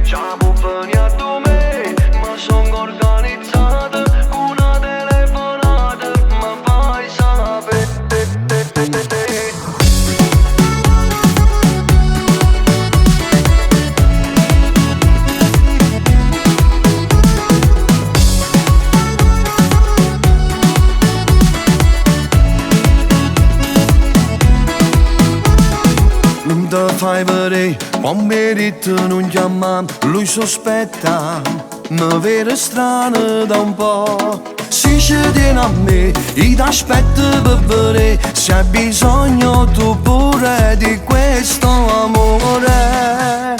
già può venire a me, ma sono organizzato con una telefonata, ma fai sapere. Non ti fai vedere, quando mi dite non chiamam, lui sospetta, mi vede strano da un po'. Si ci tiene a me, io ti aspetto per vedere, se hai bisogno tu pure di questo amore.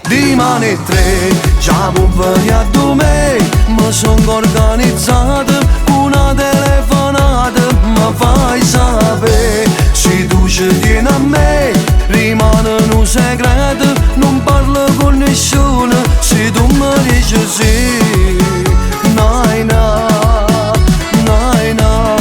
Dimane 3, già può venire a me, ma sono organizzato con una telefonata, ma fai sapere, se tu ci tieni a me, rimane un segreto, non parlo con nessuno, se tu mi dici sì, nai na, nai na.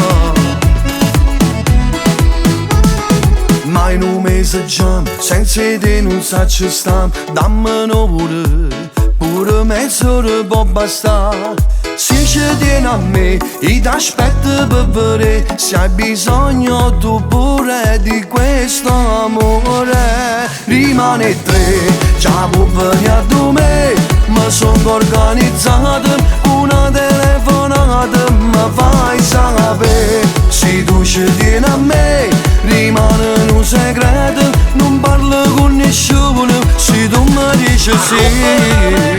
Ma in un mese già, senza te non sacci sta, dammi un'ora, pure mezz'ora può bastare. Se ci tieni a me, io ti aspetto per vedere, se hai bisogno tu pure di questo amore. Rimane 3, già può venire a me, ma sono organizzato con una telefonata, ma fai sapere, se tu ci tieni a me, rimane un segreto, non parlo con nessuno, se tu mi dici sì.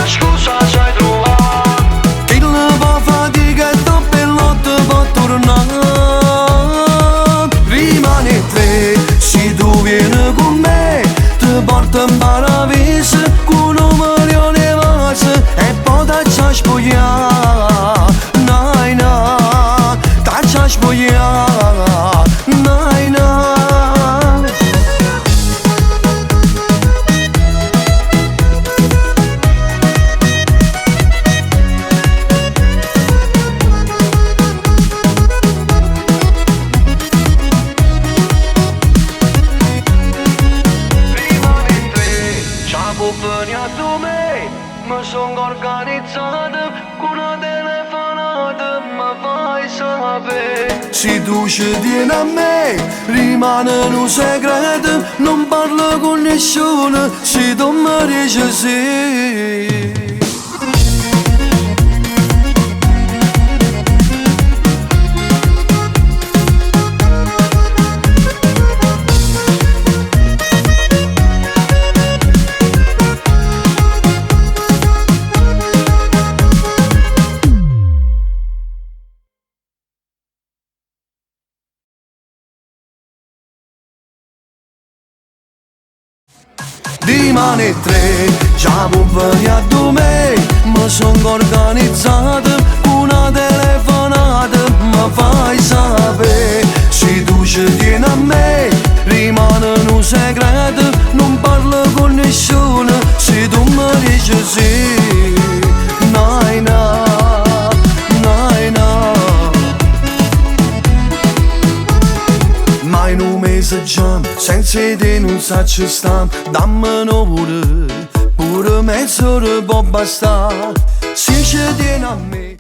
Scusa sai trovare, chi ne fa fatica e dopo il lotto può tornare. Rimane 3, se tu vieni con me, ti porto in paradiso con un milione di vase e poi ti spogliare. Nai na, ti spogliare. Nai na. Ma sono organizzato con una telefonata, ma fai sapere, se tu ci tieni a me, rimane un segreto, non parlo con nessuno, se tu mi dici sì. Dimane 3, già può venire a me, ma sono organizzato con una telefonata, ma fai sapere, se tu ci tieni a me, rimane un segreto, non parlo con nessuno, se tu mi dici sì, nai na, nai na. Ma in un mese già, senza te non sacci sta, dammi un'ora, pure mezz'ora può bastare, se ci tieni a me.